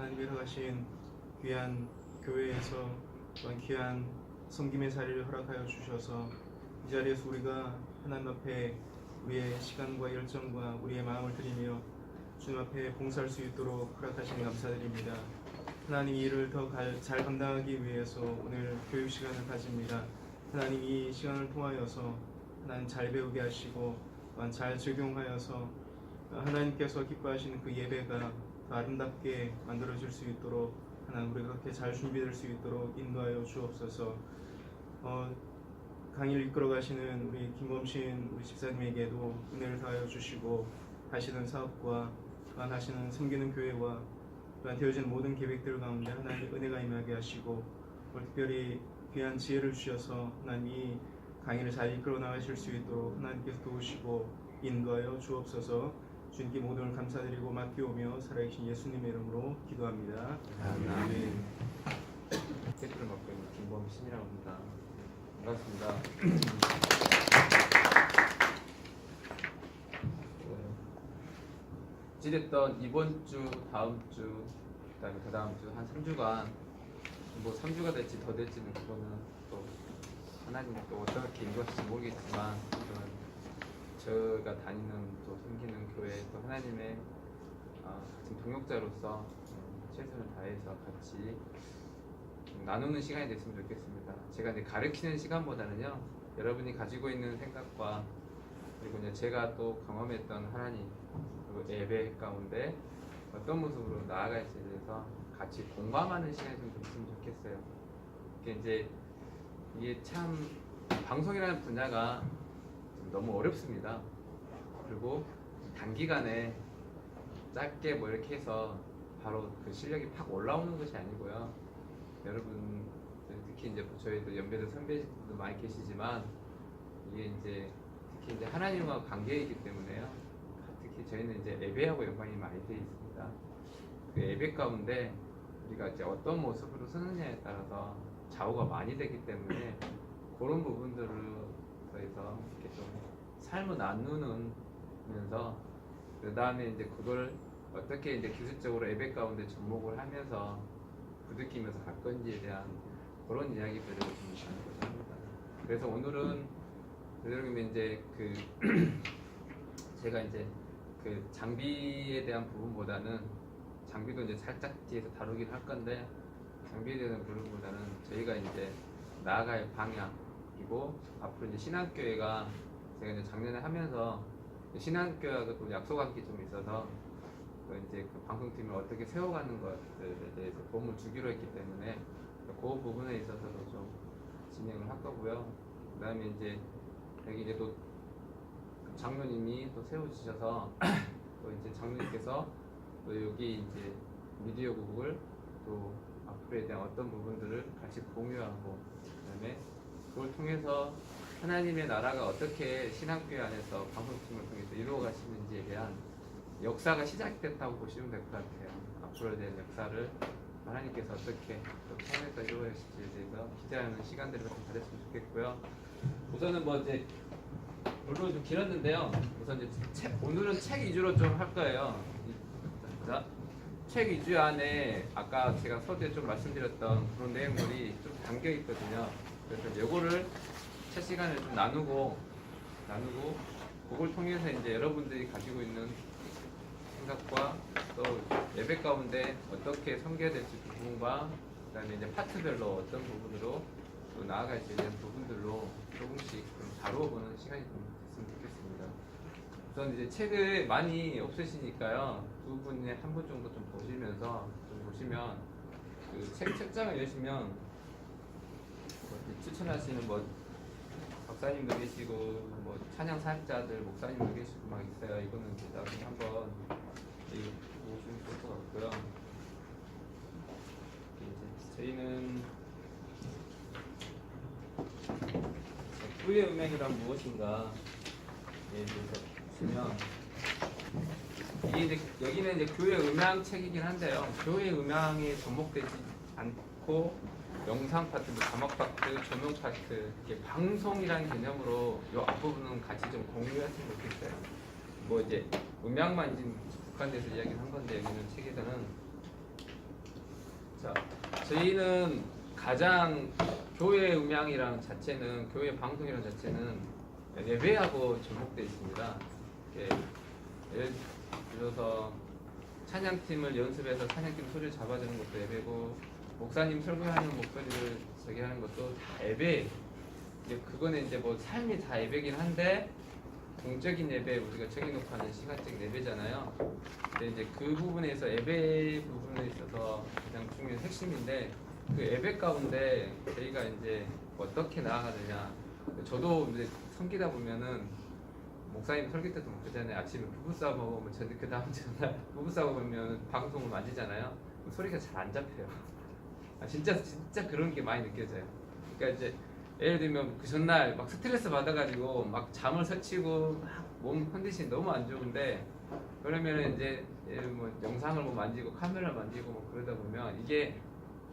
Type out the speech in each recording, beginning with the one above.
하나님이 허락하신 귀한 교회에서 또한 귀한 섬김의 자리를 허락하여 주셔서 이 자리에서 우리가 하나님 앞에 우리의 시간과 열정과 우리의 마음을 드리며 주님 앞에 봉사할 수 있도록 허락하시니 감사드립니다. 하나님 이 일을 더 잘 감당하기 위해서 오늘 교육 시간을 가집니다. 하나님 이 시간을 통하여서 하나님 잘 배우게 하시고 또한 잘 적용하여서 하나님께서 기뻐하시는 그 예배가 더 아름답게 만들어질 수 있도록 하나님 우리가 그렇게 잘 준비될 수 있도록 인도하여 주옵소서. 강의를 이끌어 가시는 우리 김범신 우리 집사님에게도 은혜를 더하여 주시고 하시는 사업과 또한 하시는 섬기는 교회와 또한 되어지는 모든 계획들 가운데 하나님의 은혜가 임하게 하시고 특별히 귀한 지혜를 주셔서 하나님 이 강의를 잘 이끌어 나가실 수 있도록 하나님께서 도우시고 인도하여 주옵소서. 주님께 모든 걸 감사드리고 맡기오며 살아계신 예수님의 이름으로 기도합니다. 아멘. 택배를 맡고 있는 김범신이라고 합니다. 반갑습니다. 어찌됐던 이번 주, 다음 주, 그다음에 그 다음 주 한 3주간 뭐 3주가 될지 더 될지는 그거는 또 하나님이 또 어떻게 인도하실지 모르겠지만 제가 다니는 또 섬기는 교회 또 하나님의 같은 동역자로서 최선을 다해서 같이 나누는 시간이 됐으면 좋겠습니다. 제가 이제 가르치는 시간보다는요, 여러분이 가지고 있는 생각과 그리고 이제 제가 또 경험했던 하나님 그리고 예배 가운데 어떤 모습으로 나아갈지에 대해서 같이 공감하는 시간이 좀 됐으면 좋겠어요. 이게 참 방송이라는 분야가 너무 어렵습니다. 그리고 단기간에 짧게 뭐 이렇게 해서 바로 그 실력이 팍 올라오는 것이 아니고요. 여러분 특히 이제 저희도 연배도 선배들도 많이 계시지만 이게 이제 특히 이제 하나님과 관계이기 때문에요. 특히 저희는 이제 예배하고 연관이 많이 되어 있습니다. 그 예배 가운데 우리가 이제 어떤 모습으로 서느냐에 따라서 좌우가 많이 되기 때문에 그런 부분들을 저희서 이렇게 좀 삶을 나누면서 그 다음에 이제 그걸 어떻게 이제 기술적으로 예배 가운데 접목을 하면서 부딪히면서 갈 건지에 대한 그런 이야기들을 좀 나누고자 합니다. 그래서 오늘은 여러분 이제 제가 이제 그 장비에 대한 부분보다는 장비도 이제 살짝 뒤에서 다루긴 할 건데 장비에 대한 부분보다는 저희가 이제 나아갈 방향이고 앞으로 이제 신앙교회가 제가 이제 작년에 하면서 신앙교회가 또 약속한 게 좀 있어서 이제 그 방송팀을 어떻게 세워가는 것들에 대해서 도움을 주기로 했기 때문에 그 부분에 있어서도 좀 진행을 할 거고요. 그 다음에 이제 여기 이제 또 장로님이 또 세워주셔서 또 이제 장로님께서 또 여기 이제 미디어국을 또 앞으로에 대한 어떤 부분들을 같이 공유하고 그다음에 그걸 통해서 하나님의 나라가 어떻게 신학교회 안에서 방송팀을 통해서 이루어가시는지에 대한 역사가 시작됐다고 보시면 될 것 같아요. 앞으로에 대한 역사를 하나님께서 어떻게 통해서 이루어가실지에 대해서 기대하는 시간들이 좀 가졌으면 좋겠고요. 우선은 뭐 이제 물론 좀 길었는데요. 우선 이제 오늘은 책 위주로 좀 할 거예요. 자, 책 위주 안에 아까 제가 서두에 좀 말씀드렸던 그런 내용들이 좀 담겨 있거든요. 그래서 이거를 첫 시간을 좀 나누고 그걸 통해서 이제 여러분들이 가지고 있는 생각과 또 예배 가운데 어떻게 섬겨야 될지 그 부분과 그다음에 이제 파트별로 어떤 부분으로 또 나아갈지에 대한 부분들로 조금씩 좀 다루어보는 시간이 좀 됐으면 좋겠습니다. 우선 이제 책을 많이 없으시니까요. 두 분에 한 분 정도 좀 보시면서 좀 보시면 그 책장을 여시면 뭐 추천하시는 뭐 박사님도 계시고 뭐 찬양 사역자들 목사님도 계시고 막 있어요. 이거는 이제 나중에 한번 보시면 좋을 것 같고요. 이제 저희는 교회 음악이란 무엇인가 에 대해서 보시면 이게 이제 여기는 이제 교회 음향 책이긴 한데요. 교회 음향에 접목되지 않고 영상 파트, 자막 파트, 조명 파트, 이렇게 방송이라는 개념으로 이 앞부분은 같이 좀 공유했으면 좋겠어요. 뭐 이제 음향만 지금 국한돼서 이야기를 한 건데 여기는 책에서는 저희는 가장 교회 음향이랑 자체는 교회 방송이랑 자체는 예배하고 접목되어 있습니다. 예를 들어서 찬양팀을 연습해서 찬양팀 소리를 잡아주는 것도 예배고 목사님 설교하는 목소리를 저기 하는 것도 다 예배. 이제 그거는 이제 뭐 삶이 다 예배긴 한데 공적인 예배 우리가 정해놓고 하는 시간적인 예배잖아요. 근데 이제 그 부분에서 예배 부분에 있어서 가장 중요한 핵심인데 그 예배 가운데 저희가 이제 어떻게 나아가느냐. 저도 이제 섬기다 보면은 목사님 설교 때도 뭐 그전에 아침에 부부싸움 하고 뭐 그 다음 전날 부부싸움 하면 방송을 만지잖아요. 소리가 잘 안 잡혀요. 진짜 그런 게 많이 느껴져요. 그러니까 이제 예를 들면 그 전날 막 스트레스 받아가지고 막 잠을 설치고 막 몸 컨디션이 너무 안 좋은데 그러면 이제 뭐 영상을 뭐 만지고 카메라를 만지고 뭐 그러다 보면 이게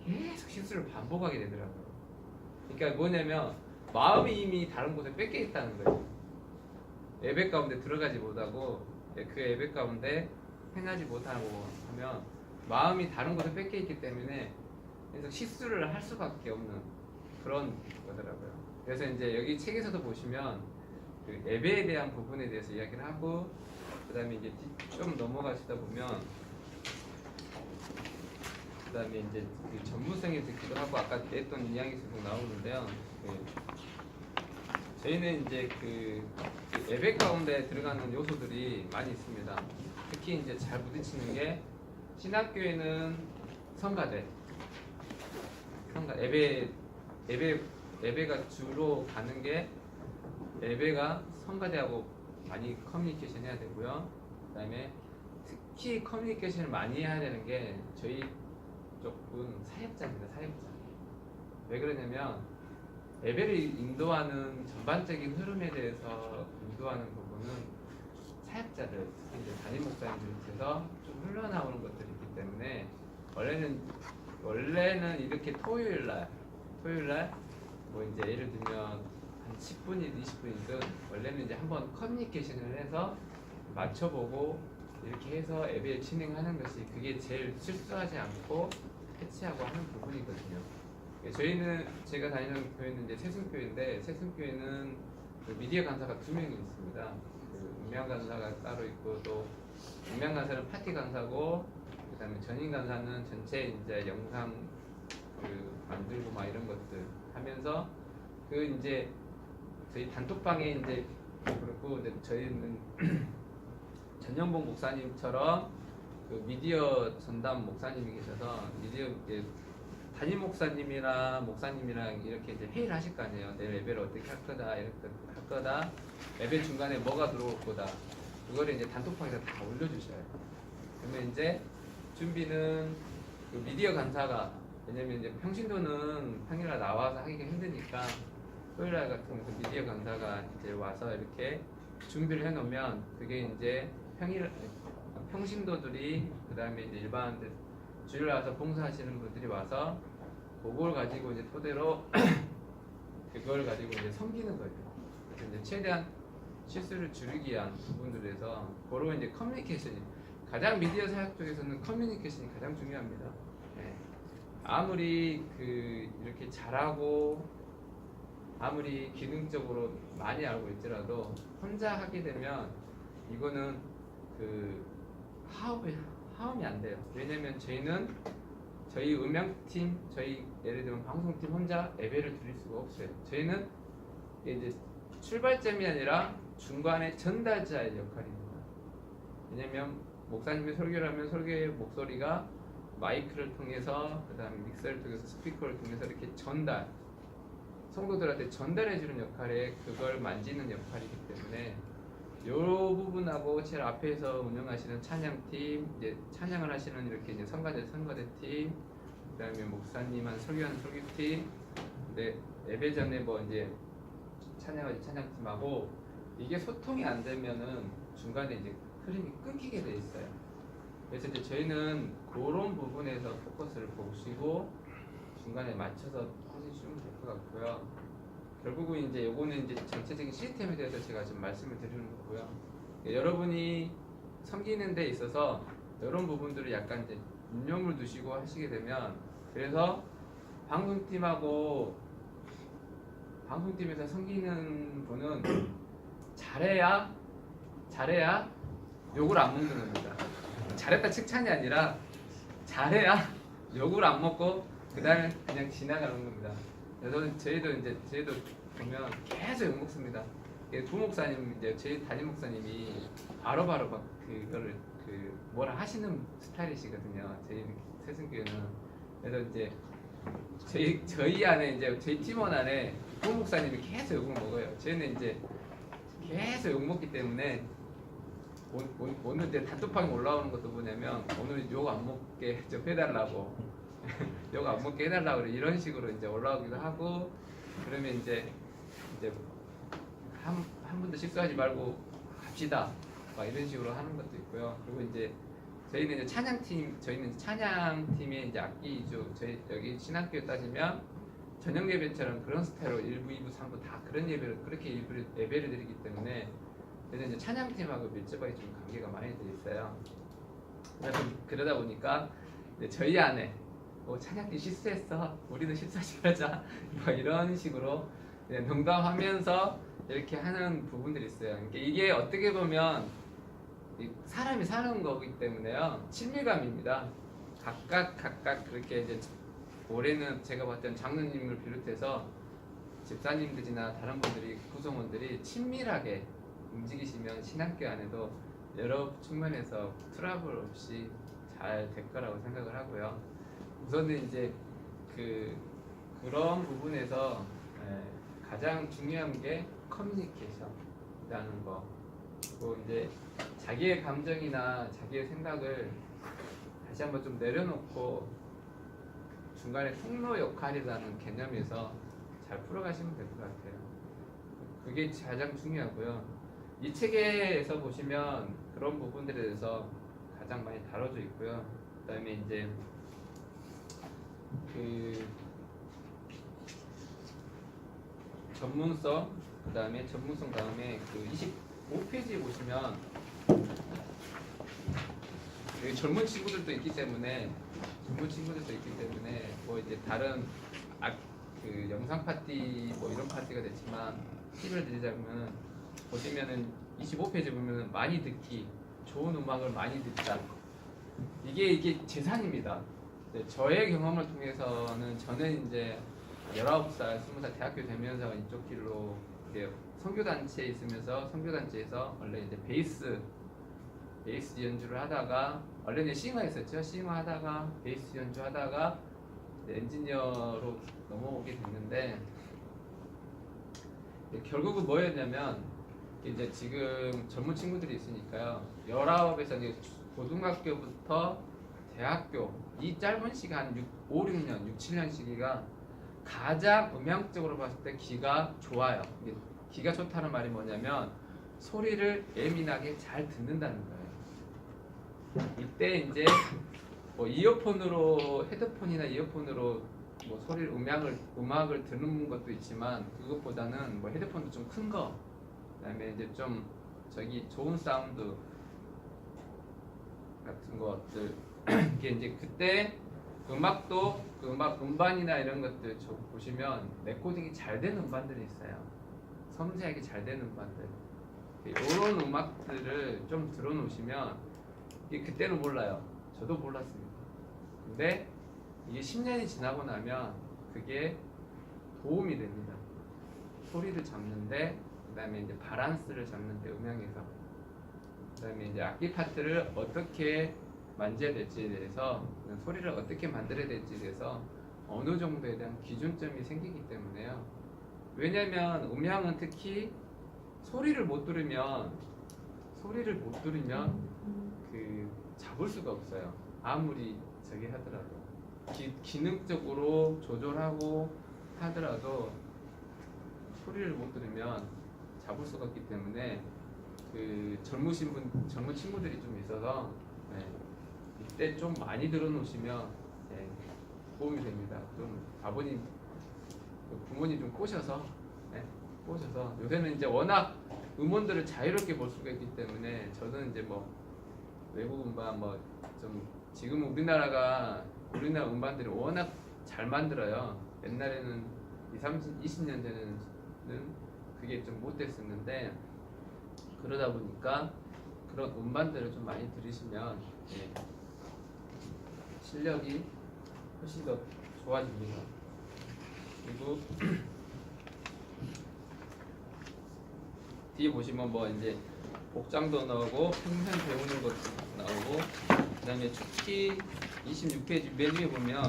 계속 실수를 반복하게 되더라고요. 그러니까 뭐냐면 마음이 이미 다른 곳에 뺏겨 있다는 거예요. 예배 가운데 들어가지 못하고 그 예배 가운데 행하지 못하고 하면 마음이 다른 곳에 뺏겨 있기 때문에 계속 실수를 할 수밖에 없는 그런 거더라고요. 그래서 이제 여기 책에서도 보시면 그 예배에 대한 부분에 대해서 이야기를 하고 그다음에 이제 좀 넘어가시다 보면 그다음에 이제 그 전문성이 듣기도 하고 아까 했던 이야기에서 좀 나오는데요. 저희는 이제 그 예배 가운데 들어가는 요소들이 많이 있습니다. 특히 이제 잘 부딪히는 게 신학교에는 성가대, 예배가 주로 가는 게 예배가 성가대하고 많이 커뮤니케이션 해야 되고요. 그다음에 특히 커뮤니케이션을 많이 해야 되는 게 저희 쪽은 사역자입니다. 사역자. 왜 그러냐면 예배를 인도하는 전반적인 흐름에 대해서 인도하는 부분은 사역자들, 특히 이제 담임 목사님들께서 좀 흘러나오는 것들이 있기 때문에 원래는 이렇게 토요일날 뭐 이제 예를 들면 한 10분이든 20분이든 원래는 이제 한번 커뮤니케이션을 해서 맞춰보고 이렇게 해서 예배를 진행하는 것이 그게 제일 실수하지 않고 캐치하고 하는 부분이거든요. 저희는 제가 다니는 교회는 이제 세순교회인데 세순교회는 그 미디어 강사가 2명이 있습니다. 그 음향 강사가 따로 있고 또 음향 강사는 파티 강사고 그다음에 전인 강사는 전체 이제 영상 그 만들고 막 이런 것들 하면서 그 이제 저희 단톡방에 이제 그렇고 이제 저희는 전영봉 목사님처럼 그 미디어 전담 목사님이 계셔서 미디어 담임 목사님이랑 목사님이랑 이렇게 이제 회의를 하실 거 아니에요. 내일 예배를 어떻게 할 거다, 이렇게 할 거다. 예배 중간에 뭐가 들어올 거다. 그거를 이제 단톡방에서 다 올려주셔요. 그러면 이제 준비는 그 미디어 강사가 왜냐면 이제 평신도는 평일날 나와서 하기가 힘드니까 토요일날 같은 그 미디어 강사가 이제 와서 이렇게 준비를 해놓으면 그게 이제 평신도들이 그 다음에 이제 일반들 주일 와서 봉사하시는 분들이 와서 그걸 가지고 이제 토대로 그걸 가지고 이제 섬기는 거예요. 그래서 이제 최대한 실수를 줄이기 위한 부분들에서 그런 이제 커뮤니케이션이 가장 미디어 사역 쪽에서는 커뮤니케이션이 가장 중요합니다. 네. 아무리 그 이렇게 잘하고 아무리 기능적으로 많이 알고 있더라도 혼자 하게 되면 이거는 그 화음이 안 돼요. 왜냐면 저희는 저희 음향팀, 저희 예를 들면 방송팀 혼자 예배를 드릴 수가 없어요. 저희는 이제 출발점이 아니라 중간에 전달자의 역할입니다. 왜냐면 목사님이 설교를 하면 설교의 목소리가 마이크를 통해서 그 다음에 믹서를 통해서 스피커를 통해서 이렇게 성도들한테 전달해주는 역할에 그걸 만지는 역할이기 때문에 이 부분하고 제일 앞에서 운영하시는 찬양팀, 이제 찬양을 하시는 이렇게 이제 성가대팀, 그다음에 목사님한 설교하는 설교팀, 근데 예배 전에 뭐 이제 찬양팀하고 이게 소통이 안 되면은 중간에 이제 흐름이 끊기게 돼 있어요. 그래서 이제 저희는 그런 부분에서 포커스를 보시고 중간에 맞춰서 하시면 될 것 같고요. 결국은 이제 요거는 이제 전체적인 시스템에 대해서 제가 지금 말씀을 드리는 거고요. 여러분이 섬기는 데 있어서 이런 부분들을 약간 이제 눈여물 두시고 하시게 되면 그래서 방송팀에서 섬기는 분은 잘해야 욕을 안 먹는 겁니다. 잘했다 칭찬이 아니라 잘해야 욕을 안 먹고 그다음에 그냥 지나가는 겁니다. 그래서 저희도 보면 계속 욕 먹습니다. 부목사님 이제 저희 담임 목사님이 바로바로 막 그거를 뭐라 하시는 스타일이시거든요. 저희 세승교회는. 그래서 이제 저희 안에 이제 저희 팀원 안에 부목사님이 계속 욕을 먹어요. 저희는 이제 계속 욕 먹기 때문에 오늘 이제 단톡방에 올라오는 것도 뭐냐면 오늘 욕 안 먹게 좀 해달라고 욕 안 먹게 해달라고 이런 식으로 이제 올라오기도 하고 그러면 이제 한 번도 실수하지 말고 갑시다 막 이런 식으로 하는 것도 있고요. 그리고 이제 저희는 이제 찬양팀에 이제 악기 위주 저희 여기 신학교에 따지면 저녁 예배처럼 그런 스타일로 1부, 2부, 3부 다 그런 예배를 그렇게 예배를 드리기 때문에 그래서 이제 찬양팀하고 밀접하게 좀 관계가 많이 돼 있어요. 그래서 그러다 보니까 이제 저희 안에 찬양팀 실수했어, 우리도 실수하지 말자, 뭐 이런 식으로 농담하면서 이렇게 하는 부분들이 있어요. 그러니까 이게 어떻게 보면 사람이 사는 거기 때문에요. 친밀감입니다. 각각 그렇게 이제 올해는 제가 봤던 장로님을 비롯해서 집사님들이나 다른 분들이 구성원들이 친밀하게 움직이시면 신학교 안에도 여러 측면에서 트러블 없이 잘 될 거라고 생각을 하고요. 우선은 이제 그런 부분에서 가장 중요한 게 커뮤니케이션이라는 거. 그리고 이제 자기의 감정이나 자기의 생각을 다시 한번 좀 내려놓고 중간에 통로 역할이라는 개념에서 잘 풀어가시면 될 것 같아요. 그게 가장 중요하고요. 이 책에서 보시면 그런 부분들에 대해서 가장 많이 다뤄져 있고요. 그다음에 이제 전문성, 그다음에 전문성 다음에 25페이지 보시면 여기 젊은 친구들도 있기 때문에 뭐 이제 다른 영상 파티 뭐 이런 파티가 됐지만 팁을 드리자면 보시면은 25페이지 보면은 많이 듣기, 좋은 음악을 많이 듣자. 이게 재산입니다. 저의 경험을 통해서는 저는 이제 19살, 20살 대학교 되면서 이쪽 길로 선교단체에 있으면서 선교단체에서 원래 이제 베이스 연주를 하다가 원래는 싱어였었죠. 싱어 하다가 베이스 연주하다가 엔지니어로 넘어오게 됐는데 결국은 뭐였냐면 이제 지금 젊은 친구들이 있으니까요. 19에서 이제 고등학교부터 대학교 이 짧은 시간 5, 6년, 6, 7년 시기가 가장 음향적으로 봤을 때 귀가 좋아요. 귀가 좋다는 말이 뭐냐면 소리를 예민하게 잘 듣는다는 거예요. 이때 이제 뭐 이어폰으로 헤드폰이나 이어폰으로 뭐 소리를 음악을 듣는 것도 있지만 그것보다는 뭐 헤드폰도 좀 큰 거, 그다음에 이제 좀 좋은 사운드 같은 것들 이게 이제 그때 음악도 음악 음반이나 이런 것들 보시면 레코딩이 잘 되는 음반들이 있어요. 섬세하게 잘 되는 음반들. 이런 음악들을 좀 들어놓으시면 이게 그때는 몰라요. 저도 몰랐습니다. 근데 이게 10년이 지나고 나면 그게 도움이 됩니다. 소리를 잡는데, 그다음에 이제 바란스를 잡는데 음향에서, 그다음에 이제 악기 파트를 어떻게 만져야 될지에 대해서, 소리를 어떻게 만들어야 될지에 대해서 어느 정도에 대한 기준점이 생기기 때문에요. 왜냐면 음향은 특히 소리를 못 들으면 잡을 수가 없어요. 아무리 저기 하더라도 기능적으로 조절하고 하더라도 소리를 못 들으면 잡을 수가 없기 때문에 젊은 친구들이 좀 있어서 이때 좀 많이 들어놓으시면 도움이 됩니다. 좀 부모님 좀 꼬셔서 요새는 이제 워낙 음원들을 자유롭게 볼 수가 있기 때문에 저는 이제 뭐 외국 음반 뭐 좀 지금 우리나라가 우리나라 음반들이 워낙 잘 만들어요. 옛날에는 20년 전에는 그게 좀 못 됐었는데, 그러다 보니까 그런 음반들을 좀 많이 들으시면 예, 실력이 훨씬 더 좋아집니다. 그리고 뒤에 보시면 뭐 이제 복장도 나오고 평면 배우는 것도 나오고, 그다음에 축기 26페이지 맨 위에 보면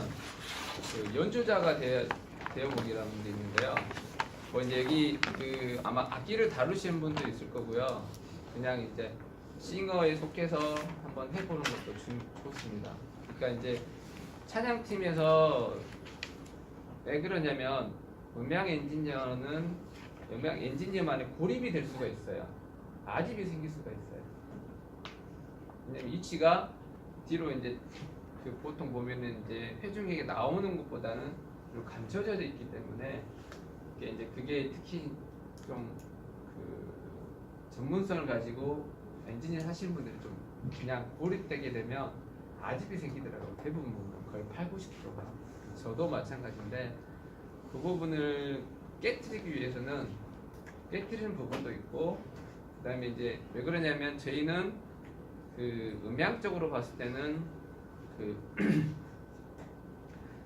그 연주자가 되어보기라는 게 있는데요. 뭐 이제 여기 그 아마 악기를 다루시는 분도 있을 거고요. 그냥 이제 싱어에 속해서 한번 해보는 것도 좋습니다. 그러니까 이제 찬양팀에서 왜 그러냐면 음향 엔지니어만의 고립이 될 수가 있어요. 아집이 생길 수가 있어요. 왜냐면 위치가 뒤로 이제 그 보통 보면은 이제 회중에게 나오는 것보다는 좀 감춰져 있기 때문에 그게 특히 좀 그 전문성을 가지고 엔지니어 하시는 분들이 좀 그냥 고립되게 되면 아집이 생기더라고요. 대부분 보면 거의 80~90%가. 저도 마찬가지인데 그 부분을 깨트리기 위해서는 깨트리는 부분도 있고, 그다음에 이제 왜 그러냐면 저희는 그 음향적으로 봤을 때는 그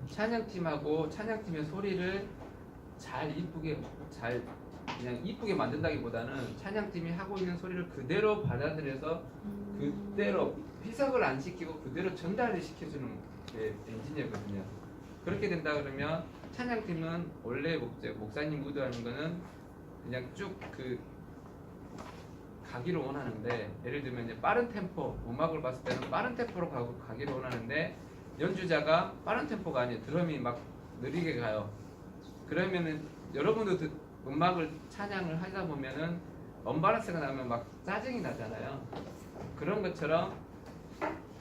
찬양팀하고 찬양팀의 소리를 그냥 이쁘게 만든다기보다는 찬양팀이 하고 있는 소리를 그대로 받아들여서 그대로 희석을 안 시키고 그대로 전달을 시켜주는 게 엔지니어거든요. 그렇게 된다 그러면 찬양팀은 원래 목사님 무도하는 거는 그냥 쭉 그 가기를 원하는데, 예를 들면 이제 빠른 템포, 음악을 봤을 때는 빠른 템포로 가기를 원하는데 연주자가 빠른 템포가 아니에요. 드럼이 막 느리게 가요. 그러면은 여러분도 음악을 찬양을 하다 보면은 언밸런스가 나면 막 짜증이 나잖아요. 그런 것처럼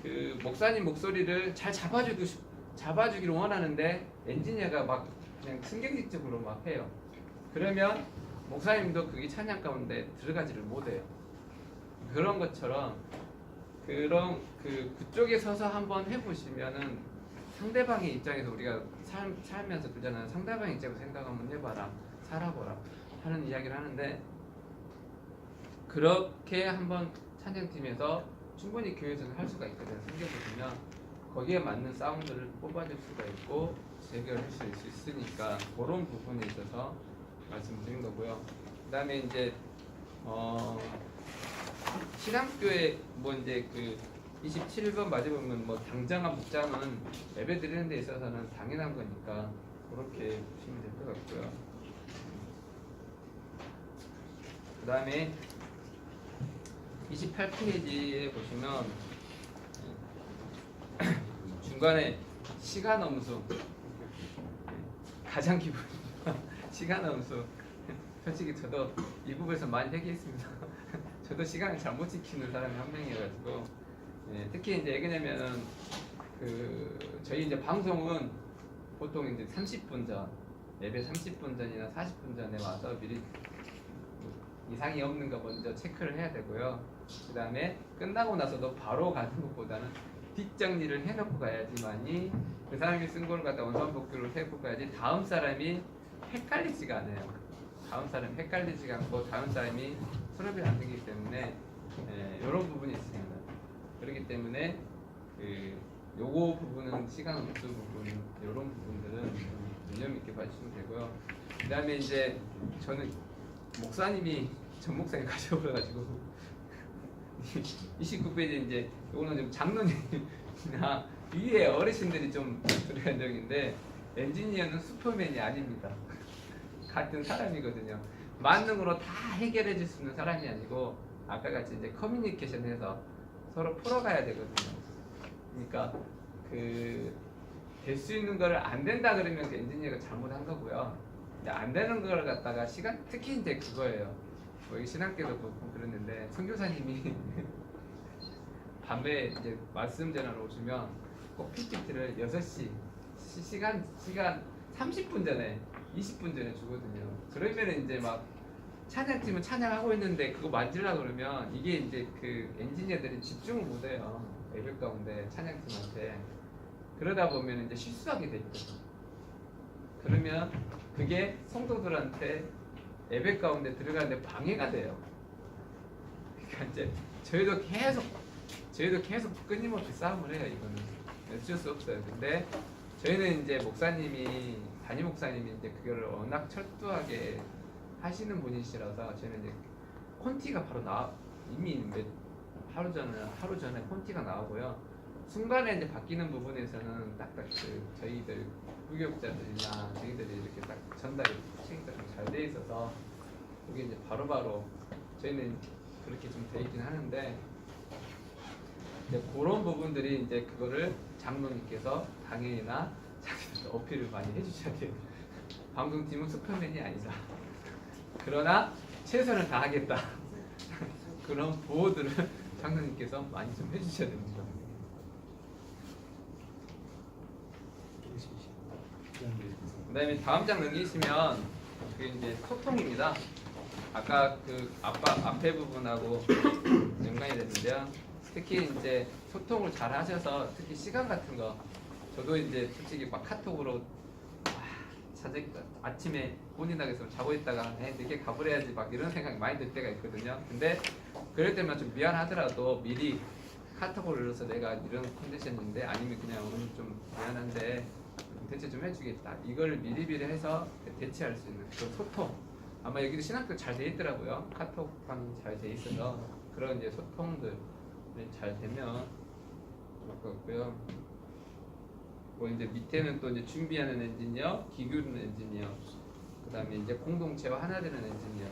그 목사님 목소리를 잘 잡아주기를 원하는데 엔지니어가 막 그냥 신경질적으로 막 해요. 그러면 목사님도 그게 찬양 가운데 들어가지를 못해요. 그런 것처럼 그쪽에 서서 한번 해보시면은 상대방의 입장에서 우리가 살면서 그러잖아요. 상대방의 입장에서 생각 한번 해봐라, 살아보라 하는 이야기를 하는데, 그렇게 한번 찬양팀에서 충분히 교회에서는 할 수가 있거든요. 생겨보시면 거기에 맞는 사운드를 뽑아줄 수가 있고 재결할 수 있으니까 그런 부분에 있어서 말씀드린 거고요. 그 다음에 이제 신앙교회 뭐 이제 그 27번 맞아보면 뭐 당장한 목장은 예배 드리는 데 있어서는 당연한 거니까 그렇게 보시면 될 것 같고요. 그 다음에 28페이지에 보시면 중간에 시간 엄수, 가장 기본 시간 엄수. 솔직히 저도 이 부분에서 많이 얘기했습니다. 저도 시간을 잘못 지키는 사람이 한 명이어가지고, 특히 이제 왜냐면은 저희 이제 방송은 보통 이제 30분 전, 예배 30분 전이나 40분 전에 와서 미리 이상이 없는가 먼저 체크를 해야 되고요. 그 다음에 끝나고 나서도 바로 가는 것보다는 뒷정리를 해놓고 가야지만이 그 사람이 쓴 걸 갖다 원산복구를 해놓고 가야지 다음 사람이 헷갈리지가 않아요. 다음 사람이 헷갈리지가 않고 다음 사람이 수업이 안 되기 때문에 이런 부분이 있습니다. 그렇기 때문에 요거 부분은 시간 없는 부분, 이런 부분들은 유념 있게 봐주시면 되고요. 그 다음에 이제 저는 목사님이 전 목사님 가져오셔가지고 29페이지 이제 요거는 좀 장로님이나 위에 어르신들이 좀 들어간 적인데, 엔지니어는 슈퍼맨이 아닙니다. 같은 사람이거든요. 만능으로 다 해결해 줄 수 있는 사람이 아니고 아까 같이 이제 커뮤니케이션해서 서로 풀어가야 되거든요. 그러니까 될 수 있는 걸 안 된다 그러면 그 엔지니어가 잘못한 거고요. 안 되는 걸 갖다가 특히 이제 그거예요. 뭐 여기 신학교도 보고 그랬는데 선교사님이 밤에 이제 말씀 전하러 오시면 꼭 PPT를 6시 시간 30분 전에 20분 전에 주거든요. 그러면 이제 막 찬양팀은 찬양하고 있는데 그거 만지려고 그러면 이게 이제 그 엔지니어들이 집중을 못해요. 예배 가운데 찬양팀한테. 그러다 보면 이제 실수하게 되거든요. 그러면 그게 성도들한테 예배 가운데 들어가는데 방해가 돼요. 그러니까 이제 저희도 계속 끊임없이 싸움을 해요. 이거는 어쩔 수 없어요. 근데 저희는 이제 담임 목사님이 이제 그거를 워낙 철두하게 하시는 분이시라서 저희는 이제 콘티가 바로 이미 하루 전에 콘티가 나오고요. 순간에 이제 바뀌는 부분에서는 딱딱 저희들 부교육자들이나 저희들이 이렇게 딱 전달이 체계가 좀 잘 돼 있어서 그게 이제 바로바로 저희는 그렇게 좀 돼 있긴 하는데 이제 그런 부분들이 이제 그거를 장로님께서 당연히나 자기들 어필을 많이 해주셔야 돼요. 방송팀은 슈퍼맨이 아니다. 그러나 최선을 다하겠다. 그런 보호들을 장로님께서 많이 좀 해주셔야 됩니다. 그다음에 다음 장 넘기시면 그게 이제 소통입니다. 아까 그 앞에 부분하고 연관이 됐는데요. 특히 이제 소통을 잘 하셔서 특히 시간 같은 거 저도 이제 솔직히 막 카톡으로 아침에 혼인하겠으면 자고 있다가 늦게 가버려야지 막 이런 생각이 많이 들 때가 있거든요. 근데 그럴 때만 좀 미안하더라도 미리 카톡을 눌러서 내가 이런 컨디션인데 아니면 그냥 오늘 좀 미안한데 대체 좀 해주겠다. 이걸 미리미리 해서 대체할 수 있는 그런 소통. 아마 여기도 신학교 잘 돼 있더라고요. 카톡방 잘 돼 있어서 그런 이제 소통들 잘 되면 좋을 것 같고요. 뭐 이제 밑에는 또 이제 준비하는 엔지니어, 기교는 엔지니어, 그 다음에 이제 공동체와 하나 되는 엔지니어,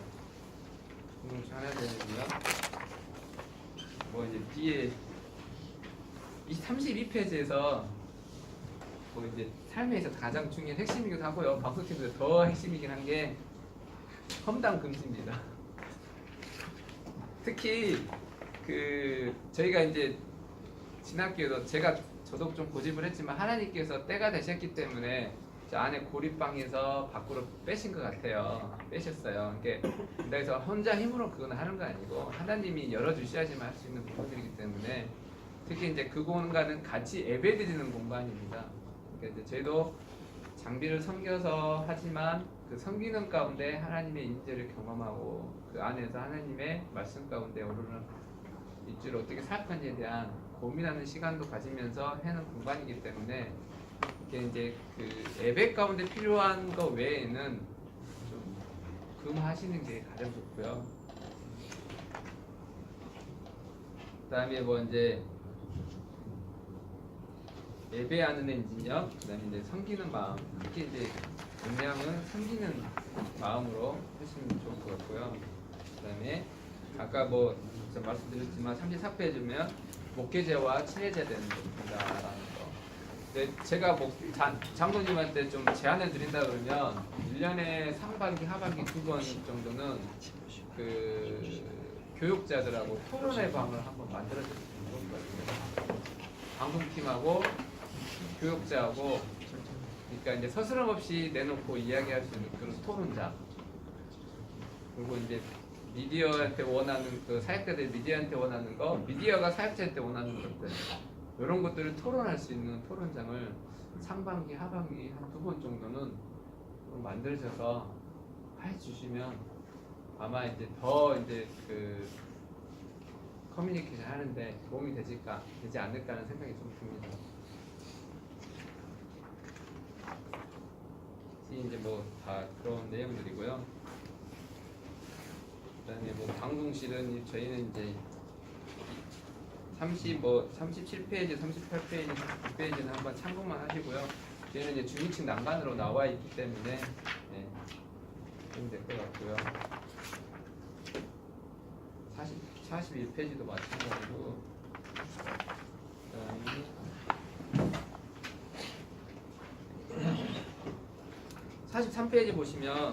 공동체 하나 되는 엔지니어. 뭐 이제 뒤에 이 32페이지에서 뭐 이제 삶에 있어서 가장 중요한 핵심이기도 하고요. 방송팀도 더 핵심이긴 한 게 험담 금지입니다. 특히 그 저희가 이제 신학교에서 저도 좀 고집을 했지만 하나님께서 때가 되셨기 때문에 저 안에 고립방에서 밖으로 빼신 것 같아요. 빼셨어요. 그래서 혼자 힘으로 그건 하는 거 아니고 하나님이 열어주셔야지만 할 수 있는 부분들이기 때문에 특히 이제 그 공간은 같이 예배드리는 공간입니다. 그러니까 이제 저희도 장비를 섬겨서 하지만 그 섬기는 가운데 하나님의 임재를 경험하고 그 안에서 하나님의 말씀 가운데 오르는 입주를 어떻게 살 건지에 대한 고민하는 시간도 가지면서 하는 공간이기 때문에 이게 이제 그 예배 가운데 필요한 거 외에는 좀 금하시는 게 가장 좋고요. 그다음에 뭐 이제 예배하는 엔지니어, 그다음에 이제 섬기는 마음, 특히 이제 음량은 섬기는 마음으로 하시면 좋을 것 같고요. 그다음에 아까 뭐 말씀드렸지만 34페이지면 목회자와 친해져야 되는 겁니다라는 거. 근데 제가 뭐 장로님한테 좀 제안을 드린다 그러면 1년에 상반기, 하반기 2번 정도는 그 교육자들하고 토론회 방을 한번 만들어주면 좋을 것 같아요. 방송팀하고 교육자하고 그러니까 이제 서스럼 없이 내놓고 이야기할 수 있는 그런 토론자. 그리고 이제 미디어한테 원하는 그 사역자들 미디어한테 원하는 거, 미디어가 사역자한테 원하는 것들 이런 것들을 토론할 수 있는 토론장을 상반기, 하반기 한 2번 정도는 만드셔서 해주시면 아마 이제 더 이제 그 커뮤니케이션 하는데 도움이 되지 않을까 하는 생각이 좀 듭니다. 이제 뭐 다 그런 내용들이고요. 그다음에 뭐 방송실은 저희는 이제 37페이지, 38페이지, 39페이지는 한번 참고만 하시고요. 저희는 이제 중위층 난간으로 나와 있기 때문에 도움이 될 것 같고요. 41페이지도 마찬가지고 그다음에 43페이지 보시면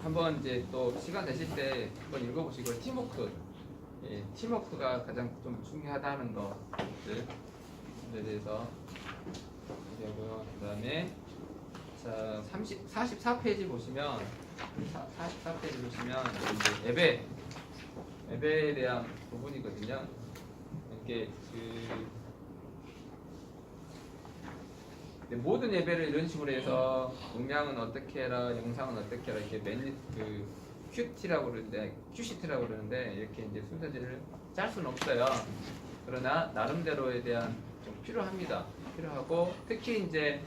한번 이제 또 시간 되실 때 한번 읽어보시고 팀워크, 팀워크가 가장 좀 중요하다는 것들에 대해서 얘기하고요. 그다음에 자 44페이지 보시면 44페이지 보시면 이제 예배에 대한 부분이거든요. 이렇게 근데 모든 예배를 이런 식으로 해서 음향은 어떻게 해라, 영상은 어떻게 해라 이렇게 큐티라고 그러는데 큐시트라고 그러는데 이렇게 이제 순서지를 짤 수는 없어요. 그러나 나름대로에 대한 좀 필요합니다. 필요하고 특히 이제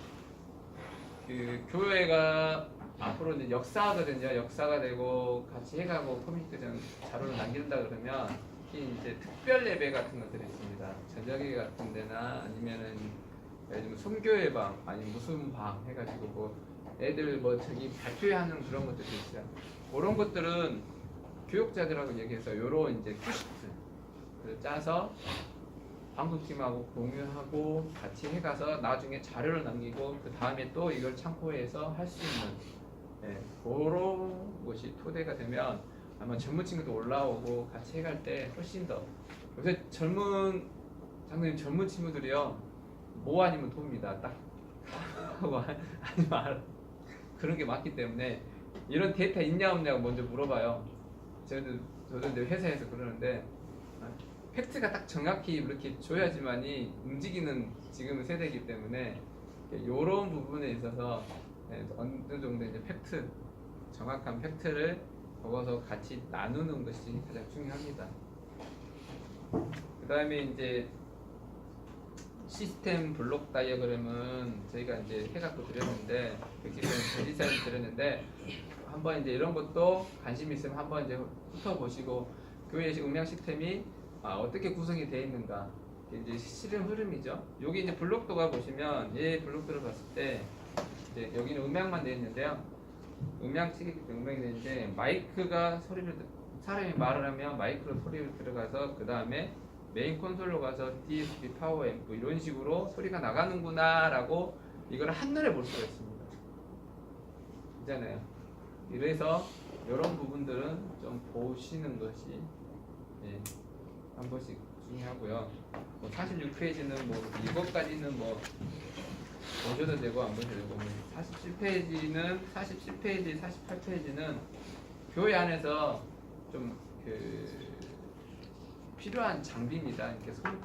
그 교회가 앞으로 이제 역사거든요. 역사가 되고 같이 해가고 커뮤니케이션 자료를 남긴다 그러면 특히 이제 특별 예배 같은 것들이 있습니다. 저녁에 같은 데나 아니면은 예를 들면 선교회 방 아니면 무슨 방 해가지고 뭐 애들 뭐 저기 발표하는 그런 것들도 있어요. 그런 것들은 교육자들하고 얘기해서 요런 이제 큐시트를 짜서 방송팀하고 공유하고 같이 해가서 나중에 자료를 남기고 그 다음에 또 이걸 참고해서 할 수 있는 그런 것이 토대가 되면 아마 젊은 친구도 올라오고 같이 해갈 때 훨씬 더 요새 장로님 젊은 친구들이요 뭐 아니면 돕니다. 딱 하고 아니면 알아. 그런 게 많기 때문에 이런 데이터 있냐 없냐고 먼저 물어봐요. 저도 이제 회사에서 그러는데 팩트가 딱 정확히 이렇게 줘야지만이 움직이는 지금 세대이기 때문에 이런 부분에 있어서 어느 정도 이제 팩트, 정확한 팩트를 적어서 같이 나누는 것이 가장 중요합니다. 그 다음에 이제 시스템 블록 다이어그램은 저희가 이제 해갖고 드렸는데, 디자인 드렸는데, 한번 이제 이런 것도 관심 있으면 한번 이제 훑어보시고, 교회의 음향 시스템이 어떻게 구성이 되어 있는가, 이제 실행 흐름이죠. 여기 이제 블록도가 보시면, 얘 블록도를 봤을 때, 이제 여기는 음향만 되어 있는데요. 음향 측이 음향이 되는데, 마이크가 사람이 말을 하면 마이크로 소리를 들어가서, 그 다음에 메인 콘솔로 가서 DSP, 파워 앰프 이런 식으로 소리가 나가는구나 라고 이걸 한눈에 볼 수가 있습니다. 있잖아요. 이래서 이런 부분들은 좀 보시는 것이 한 번씩 중요하고요. 뭐 46페이지는 뭐 이것까지는 뭐 보셔도 되고 안 보셔도 되고 47페이지는 48페이지는 교회 안에서 좀 필요한 장비입니다. 이렇게 손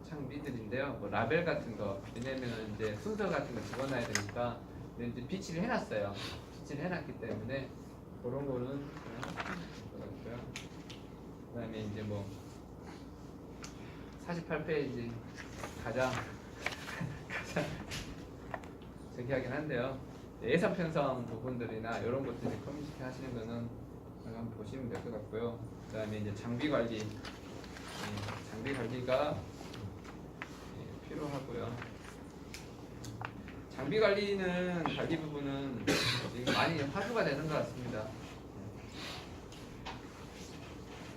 장비들인데요. 뭐 라벨 같은 거, 왜냐면 이제 순서 같은 거 적어놔야 되니까 이제 비치를 해놨어요. 비치를 해놨기 때문에 그런 거는 그렇고요. 그다음에 이제 뭐 48페이지 가장 저기 하긴 한데요. 예산 편성 부분들이나 이런 것들이 커뮤니티 하시는 거는 한번 보시면 될 것 같고요. 그다음에 이제 장비 관리가 필요하고요. 장비 관리 부분은 지금 많이 화두가 되는 것 같습니다.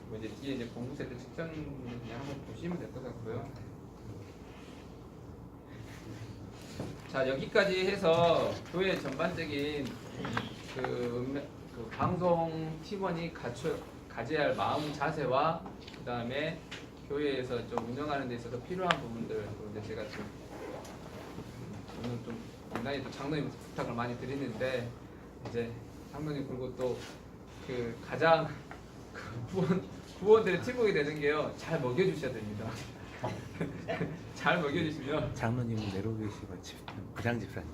뭐 이제 뒤에 이제 공부세트 측정 그냥 한번 보시면 될 것 같고요. 자, 여기까지 해서 교회 전반적인 그 방송 팀원이 가져야 할 마음 자세와 그 다음에 교회에서 좀 운영하는 데 있어서 필요한 부분들, 이제 제가 좀 오늘 좀 굉장히 또 장로님 부탁을 많이 드리는데, 이제 장로님 그리고 또 그 가장 부원들의 팀워크가 되는 게요, 잘 먹여주셔야 됩니다. 잘 먹여주시면. 장로님은 내려오 계시고 부장집사님.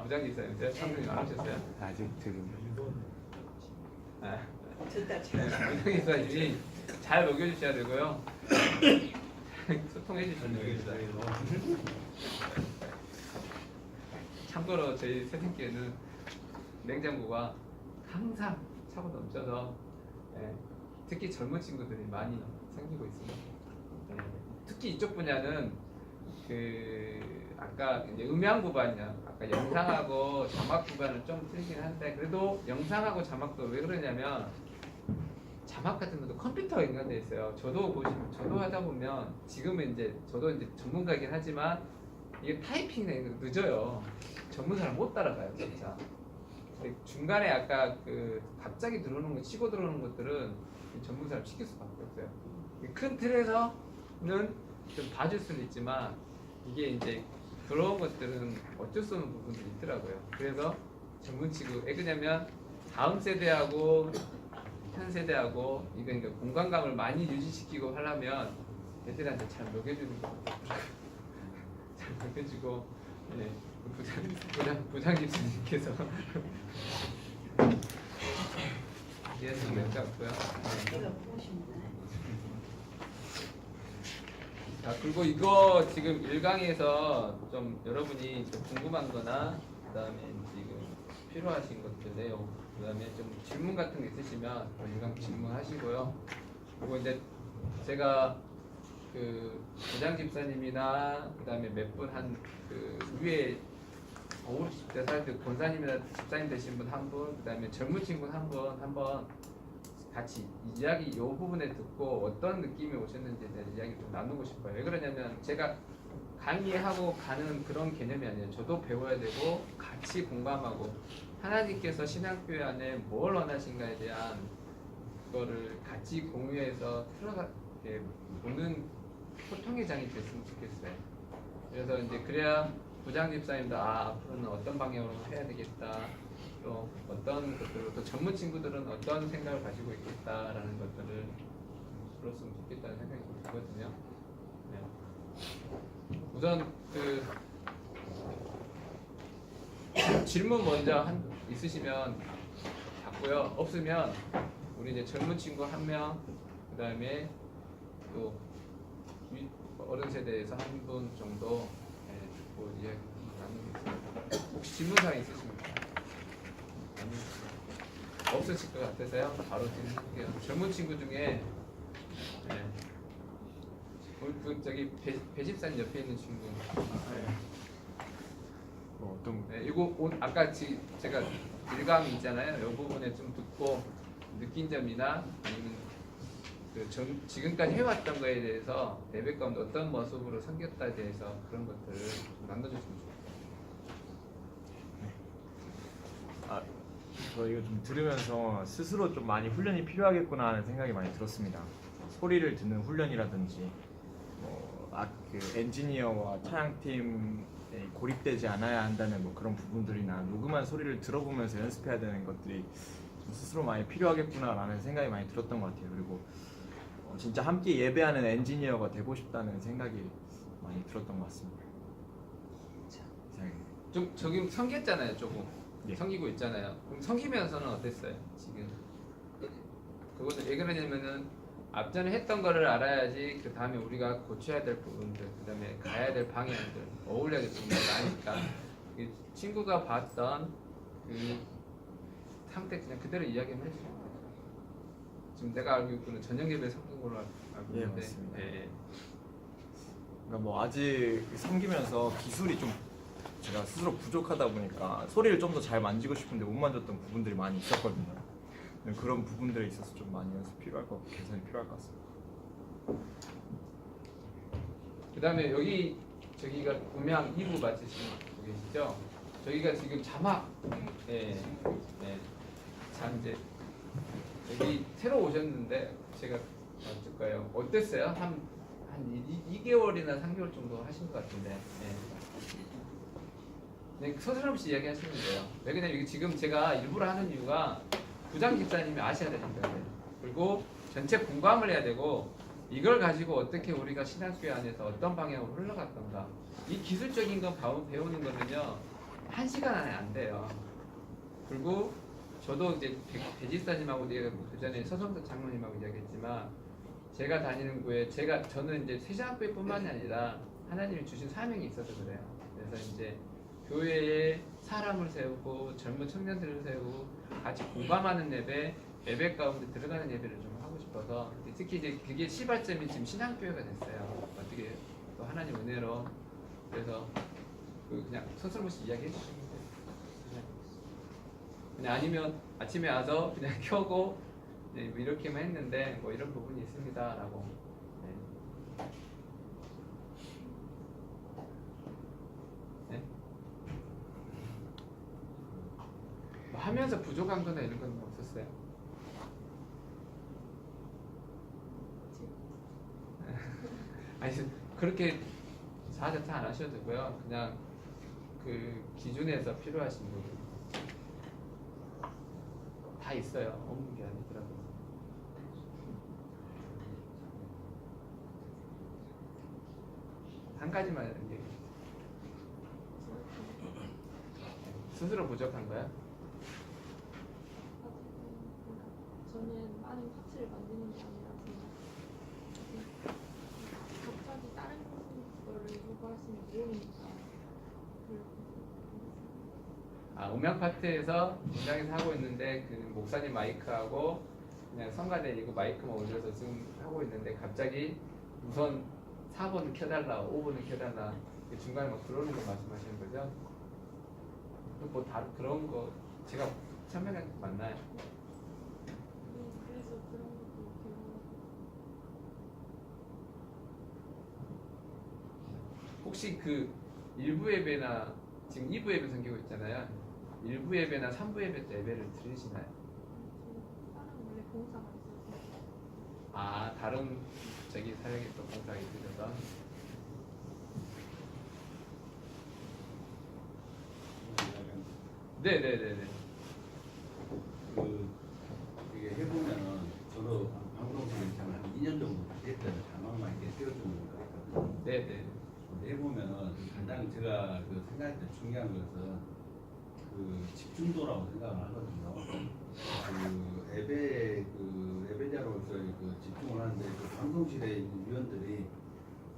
부장집사님, 장로님 안 하셨어요? 아직 지금. 부장집사님이 잘 먹여주셔야 되고요. 소통해 주시면 됩니다. 참고로 저희 세팅기에는 냉장고가 항상 차고 넘쳐서 특히 젊은 친구들이 많이 생기고 있습니다. 특히 이쪽 분야는 아까 이제 음향 구반이요. 아까 영상하고 자막 구반은 좀 틀리긴 한데, 그래도 영상하고 자막도 왜 그러냐면 자막 같은 것도 컴퓨터가 연관되어 있어요. 저도 하다 보면 지금은 이제 저도 이제 전문가이긴 하지만 이게 타이핑이 늦어요. 전문 사람 못 따라가요, 진짜. 중간에 아까 갑자기 들어오는 거, 치고 들어오는 것들은 전문 사람 시킬 수밖에 없어요. 큰 틀에서는 좀 봐줄 수는 있지만 이게 이제 그런 것들은 어쩔 수 없는 부분들이 있더라고요. 그래서 전문 치고 왜 그러냐면 다음 세대하고 현 세대하고 이거 공간감을 많이 유지시키고 하려면 애들한테 잘 먹여주는 거 잘 먹여주고 네, 부장 집사님께서 이해해서 몇 없고요. 자, 그리고 이거 지금 1강에서 좀 여러분이 좀 궁금한-거나 그다음에 지금 필요하신 것들 내용, 그다음에 좀 질문 같은 게 있으시면 1강 질문하시고요. 그리고 이제 제가 그 부장 집사님이나 그다음에 몇 분 한 그 위에 50대 사람들 권사님이나 집사님 되신 분 한 분, 그다음에 젊은 친구 한 분 한번 같이 이야기 이 부분에 듣고 어떤 느낌이 오셨는지에 대한 이야기 좀 나누고 싶어요. 왜 그러냐면 제가 강의하고 가는 그런 개념이 아니에요. 저도 배워야 되고 같이 공감하고 하나님께서 신앙교회 안에 뭘 원하신가에 대한 그거를 같이 공유해서 틀어가 보는 소통의 장이 됐으면 좋겠어요. 그래서 이제 그래야 부장 집사님도 앞으로는 어떤 방향으로 해야 되겠다. 또 어떤 것들을 또 전문 친구들은 어떤 생각을 가지고 있겠다라는 것들을 들었으면 좋겠다는 생각이 좀 들거든요. 네. 우선 그 질문 먼저 있으시면 받고요. 없으면 우리 이제 젊은 친구 한 명, 그 다음에 또 어른 세대에서 한 분 정도 듣고 이야기 나누겠습니다. 혹시 질문사항 있으십니까? 없으실 것 같아서요. 바로 질문할게요. 젊은 친구 중에 저기 배집사님 옆에 있는 친구. 어떤 이거 아까 제가 1강 있잖아요. 이 부분에 좀 듣고 느낀 점이나 아니면 지금까지 해왔던 거에 대해서 예배 가운데 어떤 모습으로 섬겼다에 대해서 그런 것들을 좀 나눠줬으면 좋겠어요. 저 이거 좀 들으면서 스스로 좀 많이 훈련이 필요하겠구나 하는 생각이 많이 들었습니다. 소리를 듣는 훈련이라든지 그 엔지니어와 차양팀에 고립되지 않아야 한다는 그런 부분들이나 녹음한 소리를 들어보면서 연습해야 되는 것들이 좀 스스로 많이 필요하겠구나라는 생각이 많이 들었던 것 같아요. 그리고 진짜 함께 예배하는 엔지니어가 되고 싶다는 생각이 많이 들었던 것 같습니다. 좀 저기 섬겼잖아요, 조금. 예. 섬기고 있잖아요. 그럼 섬기면서는 어땠어요? 지금 그것은 왜 그러냐면은 앞전에 했던 거를 알아야지 그 다음에 우리가 고쳐야 될 부분들, 그 다음에 가야 될 방향들, 어울려야 될 부분들 아니까 이 친구가 봤던 그 상태 그냥 그대로 이야기만 해주시면 돼요. 지금 내가 알고 있고는 저녁 예배 섬긴 걸로 알고 예, 있는데, 맞습니다. 예. 그러니까 아직 섬기면서 기술이 좀 제가 스스로 부족하다 보니까 소리를 좀 더 잘 만지고 싶은데 못 만졌던 부분들이 많이 있었거든요. 그런 부분들에 있어서 좀 많이 연습 필요할 것 같고 개선이 필요할 것 같습니다. 그 다음에 저기가 음향 2부 마치시고 계시죠? 저기가 지금 자막, 이제 여기 새로 오셨는데 제가 어떨까요? 어땠어요? 한 2개월이나 3개월 정도 하신 것 같은데. 네, 서슴없이 이야기하시면 돼요. 왜 그러냐면 이게 지금 제가 일부러 하는 이유가 부장 집사님이 아셔야 되니까. 그리고 전체 공감을 해야 되고 이걸 가지고 어떻게 우리가 신학교회 안에서 어떤 방향으로 흘러갔던가. 이 기술적인 거 배우는 거는요 1시간 안에 안 돼요. 그리고 저도 이제 배집사님하고 그 전에 서성석 장로님하고 이야기했지만 제가 다니는 교회 저는 이제 세상교회뿐만이 아니라 하나님이 주신 사명이 있어서 그래요. 그래서 이제 교회에 사람을 세우고 젊은 청년들을 세우고 같이 공감하는 예배 가운데 들어가는 예배를 좀 하고 싶어서 특히 이제 그게 시발점이 지금 신앙교회가 됐어요. 어떻게 또 하나님 은혜로 그래서 그냥 서슴없이 이야기해 주시면 돼요. 그냥 아니면 아침에 와서 그냥 켜고 네, 뭐 이렇게만 했는데 뭐 이런 부분이 있습니다라고. 네. 뭐 하면서 부족한 거나 이런 건 없었어요? 아니 그렇게 자자타 안 하셔도 되고요. 그냥 그 기준에서 필요하신 부분 다 있어요. 없는 게 아니더라고요. 한 가지만 얘기해 주세요. 스스로 부족한가요? 저는 많은 파츠를 만드는 게 아니라서 갑자기 다른 거를 요구하시면 모르니까 아, 음향 파트에서 공장에서 하고 있는데 그 목사님 마이크하고 그냥 성가대 이거 마이크만 올려서 지금 하고 있는데 갑자기 우선 4번을 켜달라, 5번을 켜달라 중간에 막 들어오는 거 말씀하시는 거죠? 뭐 다른 그런 거 제가 설명한 거 맞나요? 그래서 그런 것도 배우고 혹시 그 1부 예배나 지금 2부 예배 섬기고 있잖아요. 1부 예배나 3부 예배 때 예배를 드리시나요? 다른 원래 봉사가 있어서 아, 다른 저기 사역에 또 봉사가 있으셔서 네네네네. 그 이게 해보면은 저도 방송국에 한 2년 정도 됐던 자막만 이렇게 띄워주는 거 있거든요. 네네. 해보면은 가장 제가 그 생각할 때 중요한 것은 그 집중도라고 생각을 하거든요. 그 예배자로서의 그 집중을 하는데 그 방송실에 있는 위원들이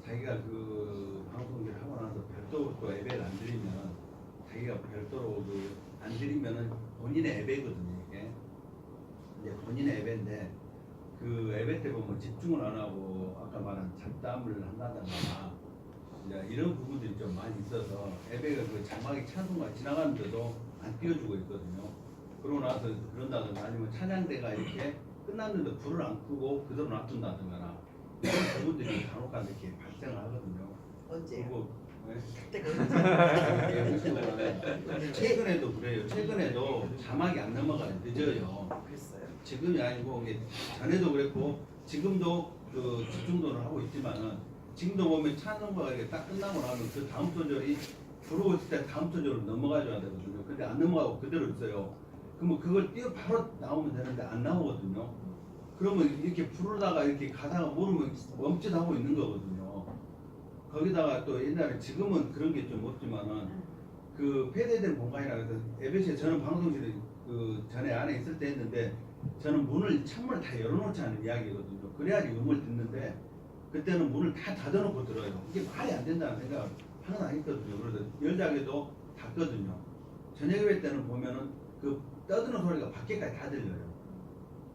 자기가 그 방송을 하고 나서 별도로 또 예배를 안 드리면 자기가 별도로 그 안 드리면은 본인의 예배거든요. 이게 이제 본인의 예배인데 그 예배 때 보면 집중을 안 하고 아까 말한 잡담을 한다든가 이제 이런 부분들이 좀 많이 있어서 예배가 그 자막이 찬송가 지나가는데도 안 띄워주고 있거든요. 그러고 나서 그런다든가 아니면 찬양대가 이렇게 끝났는데 불을 안 끄고 그대로 놔둔다든가 이런 부분들이 간혹 가다 이렇게 발생을 하거든요. 언제요? 그리고 그때가 최근에도 그래요. 최근에도 자막이 안 넘어가요. 늦어요. 그랬어요. 지금이 아니고 이게 전에도 그랬고 지금도 그 집중도를 하고 있지만은 지금도 보면 찬송가가 이게 딱 끝나고 나면 그 다음 소절이 부르고 있을 때 다음 소절로 넘어가줘야 되거든요. 근데 안 넘어가고 그대로 있어요. 그러면 그걸 띄어 바로 나오면 되는데 안 나오거든요. 그러면 이렇게 부르다가 이렇게 가다가 모르면 멈칫하고 있는 거거든요. 거기다가 또 옛날에 지금은 그런 게 좀 없지만은 그 폐쇄된 공간이라 해서 에베시에 저는 방송실에 그 전에 안에 있을 때 했는데 저는 창문을 다 열어놓지 않은 이야기거든요. 그래야지 음을 듣는데 그때는 문을 다 닫아놓고 들어요. 이게 말이 안 된다는 생각을 항상 했거든요. 그래서 열자기도 닫거든요. 저녁 예배 때는 보면은 그 떠드는 소리가 밖에까지 다 들려요.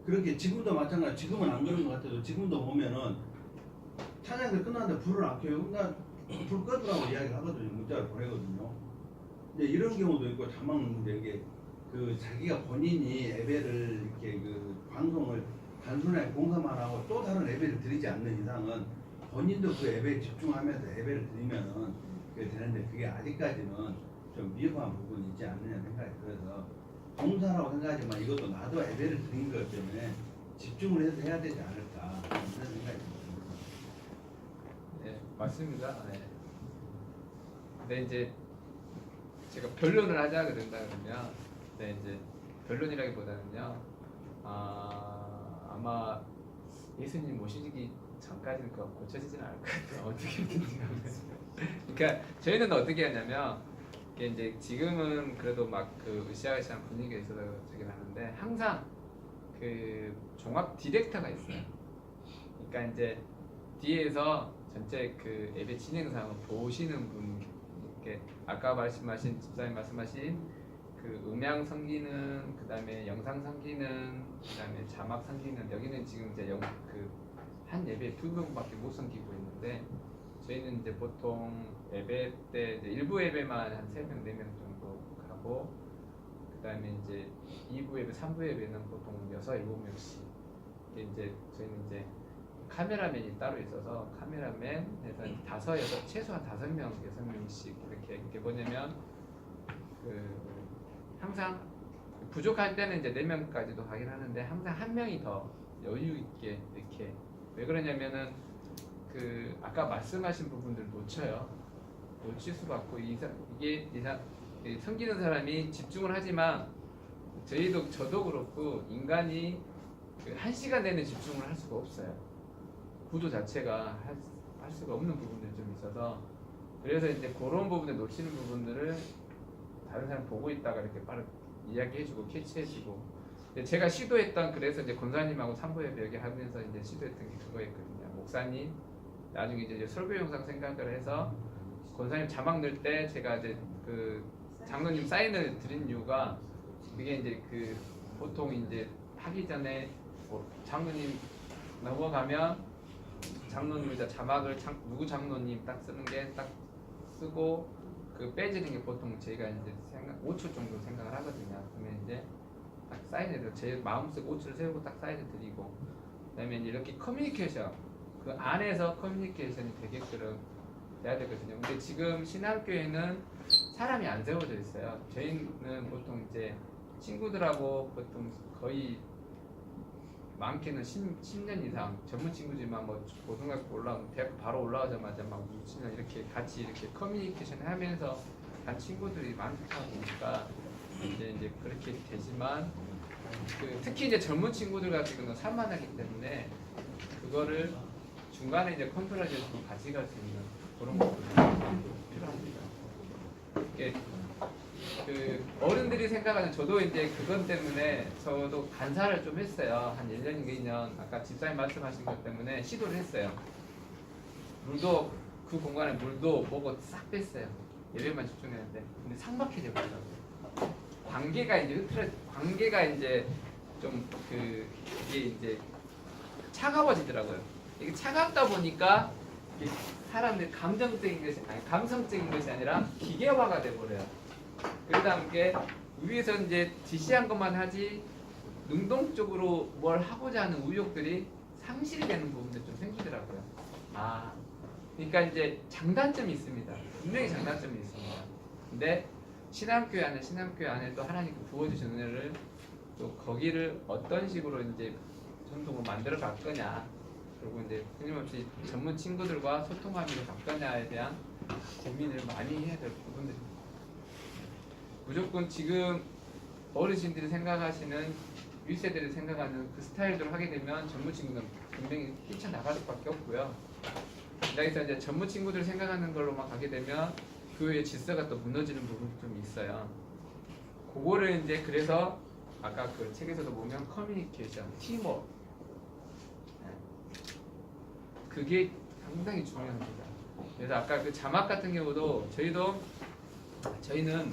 그렇게 지금도 마찬가지. 지금은 안 그런 것 같아도 지금도 보면은 찬양이 끝났는데 불을 안 켜요. 그러니까 불 꺼두라고 이야기를 하거든요. 문자를 보내거든요. 근데 이런 경우도 있고 자막 문제 이게 그 자기가 본인이 예배를 이렇게 그 방송을 단순하게 공감만 하고 또 다른 예배를 드리지 않는 이상은 본인도 그 예배에 집중하면서 예배를 드리면은 그게 되는데 그게 아직까지는 좀 위험한 부분이 있지 않느냐 생각이 들어서 봉사라고 생각하지만 이것도 나도 예배를 드린 것 때문에 집중을 해서 해야 되지 않을까 그런 생각이 듭니다. 네, 맞습니다. 네. 근데 이제 제가 변론을 하자 된다 그러면, 네, 이제 변론이라기보다는요, 아마 예수님 오시기 전까지는 그거 고쳐지진 않을 것 같아요. 어떻게 된지 모르겠어요. 그러니까 저희는 어떻게 하냐면, 이게 이제 지금은 그래도 막 그 으쌰으쌰한 분위기가 있어서 저긴 하는데 항상 그 종합 디렉터가 있어요. 그러니까 이제 뒤에서 전체 그 예배 진행 상황을 보시는 분, 이렇게 아까 말씀하신 집사님 말씀하신 그 음향 섬기는, 그 다음에 영상 섬기는, 그 다음에 자막 섬기는, 여기는 지금 이제 한 예배 2명밖에 못 섬기고 있는데 저희는 이제 보통 예배 때 이제 일부 예배만 한 3명, 4명 정도 가고, 그 다음에 이제 2부 예배, 3부 예배는 보통 6, 7명씩. 이제 저희는 이제 카메라맨이 따로 있어서 카메라맨 해서 5에서 최소한 5명, 6명씩 이렇게 뭐냐면 그 항상 부족할 때는 이제 4명까지도 가긴 하는데 항상 한 명이 더 여유 있게 이렇게. 왜 그러냐면은 그 아까 말씀하신 부분들 놓칠 수가 없고 이게 섬기는 사람이 집중을 하지만 저도 그렇고 인간이 그 1시간 내내 집중을 할 수가 없어요. 구조 자체가 할 수가 없는 부분들이 좀 있어서, 그래서 이제 그런 부분에 놓치는 부분들을 다른 사람 보고 있다가 이렇게 빠르게 이야기해주고 캐치해주고. 근데 제가 시도했던 그래서 이제 권사님하고 산부의 벽에 하면서 이제 시도했던 게 그거였거든요. 목사님 나중에 이제 설교 영상 생각을 해서 권사님 자막 넣을 때 제가 이제 그 장로님 사인을 드린 이유가 그게 이제 그 보통 이제 하기 전에 뭐 장로님 넘어가면 장로님 이제 자막을 누구 장로님 딱 쓰는 게 딱 쓰고 그 빼지는 게 보통 저희가 이제 5초 정도 생각을 하거든요. 그러면 이제 딱 사인을 제 마음속에 5초를 세우고 딱 사인을 드리고 그다음에 이제 이렇게 커뮤니케이션 그 안에서 커뮤니케이션이 되게끔 돼야 되거든요. 근데 지금 신학교에는 사람이 안 세워져 있어요. 저희는 보통 이제 친구들하고 보통 거의 많게는 10년 이상 전문 친구지만 뭐 고등학교 올라오면 대학 바로 올라오자마자 막 미치는 이렇게 같이 이렇게 커뮤니케이션 하면서 간 친구들이 많다 보니까 이제 그렇게 되지만 특히 이제 전문 친구들 같은 경우는 산만하기 때문에 그거를 중간에 이제 컨트롤해서 가져갈 수 있는 그런 것들이 필요합니다. 이게 그 어른들이 생각하는 저도 이제 그것 때문에 저도 간사를 좀 했어요. 한 1년인가 2년 아까 집사님 말씀하신 것 때문에 시도를 했어요. 물도 그 공간에 물도 뭐고 싹 뺐어요. 예배만 집중했는데 근데 삭막해져 버리더라고요. 관계가 이제 좀 이게 이제 차가워지더라고요. 이게 차갑다 보니까 이게 사람들 감성적인 것이 아니라 기계화가 돼 버려요. 그러다 보니까 위에서 이제 지시한 것만 하지 능동적으로 뭘 하고자 하는 의욕들이 상실이 되는 부분들이 좀 생기더라고요. 그러니까 이제 장단점이 있습니다. 분명히 장단점이 있습니다. 근데 신앙교회 안에 또 하나님께 부어주신 은혜를 또 거기를 어떤 식으로 이제 전통으로 만들어 갈 거냐, 그리고 이제 끊임없이 전문 친구들과 소통하면서 갈 거냐에 대한 고민을 많이 해야 될 부분들입니다. 무조건 지금 어르신들이 생각하시는 윗세대를 생각하는 그 스타일대로 하게 되면 전문 친구는 분명히 뛰쳐나갈 수밖에 없고요. 그래서 이제 전문 친구들 생각하는 걸로만 가게 되면 교회의 질서가 또 무너지는 부분이 좀 있어요. 그거를 이제 그래서 아까 그 책에서도 보면 커뮤니케이션, 팀워크 그게 상당히 중요합니다. 그래서 아까 그 자막 같은 경우도 저희는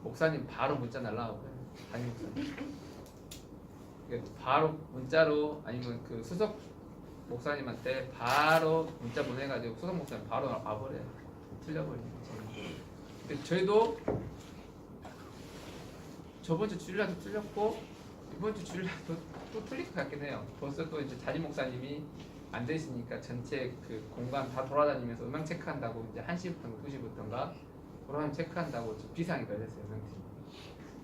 목사님 바로 문자 날라오고요. 담임 목사님 바로 문자로 아니면 그 수석 목사님한테 바로 문자 보내가지고 수석 목사님 바로 와버려요. 틀려버리는 거죠. 근데 저희도 저번 주 주일날도 틀렸고 이번 주 주일날도 또 틀릴 것 같긴 해요. 벌써 또 이제 담임 목사님이 안 되시니까 전체 그 공간 다 돌아다니면서 음향 체크한다고 이제 1시부터인가 2시부터인가 돌아다니면 체크한다고 비상이 걸렸어요. 음향팀.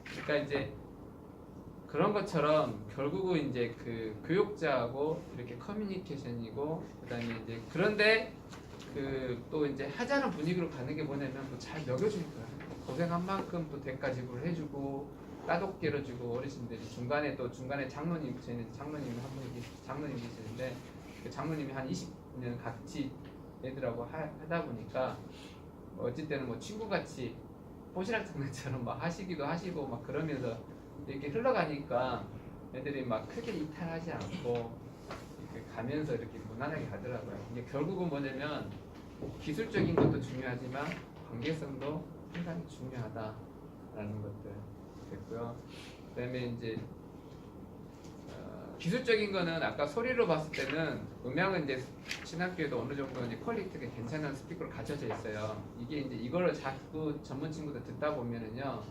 그러니까 이제 그런 것처럼 결국은 이제 그 교육자하고 이렇게 커뮤니케이션이고 그다음에 이제 그런데 그 또 이제 하자는 분위기로 가는 게 뭐냐면 또 잘 먹여주니까 고생한 만큼 또 대가 지불을 해주고 따독게 해주고 어르신들이 중간에 장로님 저희는 장로님 한 분이 장로님 계시는데 그 장로님이 한 20년 같이 애들하고 하다 보니까 어찌 때는 뭐 친구같이 포시락 장난처럼 막 하시기도 하시고 막 그러면서 이렇게 흘러가니까 애들이 막 크게 이탈하지 않고 이렇게 가면서 이렇게 무난하게 가더라고요. 이게 결국은 뭐냐면 기술적인 것도 중요하지만 관계성도 상당히 중요하다라는 것들 됐고요. 그다음에 이제 기술적인 거는 아까 소리로 봤을 때는 음향은 이제 신학교에도 어느 정도 이제 퀄리티가 괜찮은 스피커로 갖춰져 있어요. 이게 이제 이거를 자꾸 전문 친구들 듣다 보면은요,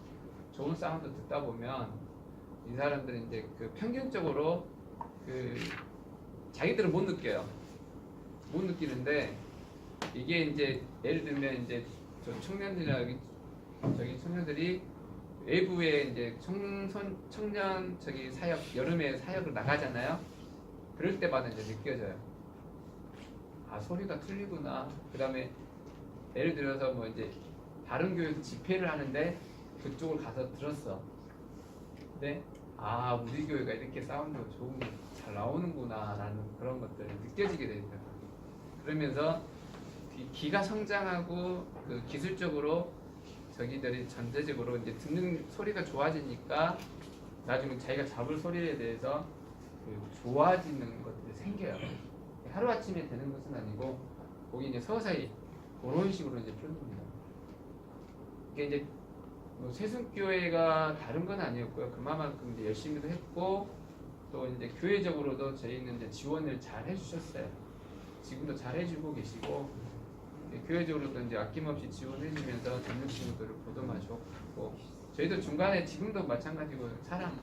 좋은 사운드 듣다 보면 이 사람들은 이제 그 평균적으로 그 자기들은 못 느껴요. 못 느끼는데 이게 이제 예를 들면 이제 저 청년들이 외부에 이제 청년 사역 여름에 사역을 나가잖아요. 그럴 때마다 이제 느껴져요. 소리가 틀리구나. 그다음에 예를 들어서 뭐 이제 다른 교회에서 집회를 하는데 그쪽을 가서 들었어. 근데 우리 교회가 이렇게 사운드가 좋은 게 잘 나오는구나라는 그런 것들이 느껴지게 되더라고요. 그러면서 귀가 성장하고 그 기술적으로 저기들이 전체적으로 이제 듣는 소리가 좋아지니까 나중에 자기가 잡을 소리에 대해서 그 좋아지는 것들이 생겨요. 하루 아침에 되는 것은 아니고 거기 이제 서서히 그런 식으로 이제 풀립니다. 이게 이제 뭐 세순교회가 다른 건 아니었고요. 그만큼 이제 열심히도 했고 또 이제 교회적으로도 저희는 이제 지원을 잘 해주셨어요. 지금도 잘 해주고 계시고 교회적으로도 이제 아낌없이 지원해주면서 젊은 친구들을 보듬어줬고 저희도 중간에 지금도 마찬가지고 사람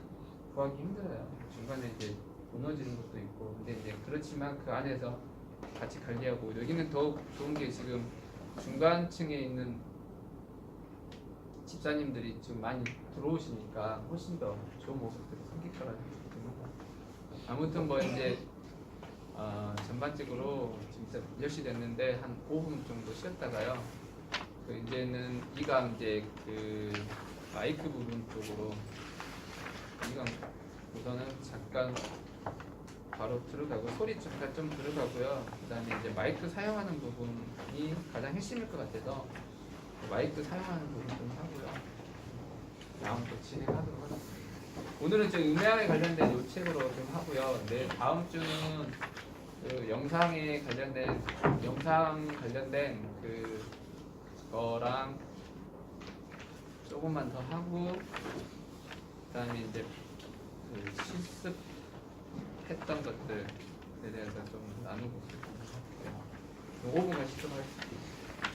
구하기 힘들어요. 중간에 이제 무너지는 것도 있고 근데 이제 그렇지만 그 안에서 같이 관리하고 여기는 더욱 좋은 게 지금 중간층에 있는 집사님들이 지금 많이 들어오시니까 훨씬 더 좋은 모습들이 생길 거라는 생각이 듭니다. 아무튼 뭐 이제 전반적으로 진짜 10시 됐는데 한 5분 정도 쉬었다가요. 그 이제는 이강 이제 그 마이크 부분 쪽으로 이강 우선은 잠깐 바로 들어가고 소리 잠깐 좀 들어가고요. 그다음에 이제 마이크 사용하는 부분이 가장 핵심일 것 같아서 마이크 사용하는 부분 좀 하고요. 다음 또 진행하도록 하겠습니다. 오늘은 좀 음향에 관련된 요 책으로 좀 하고요. 네, 다음 주는 그 영상 관련된 그 거랑 조금만 더 하고 그다음에 이제 그 실습했던 것들에 대해서 좀 나누고 있습니다. 5분간 시도하겠습니다.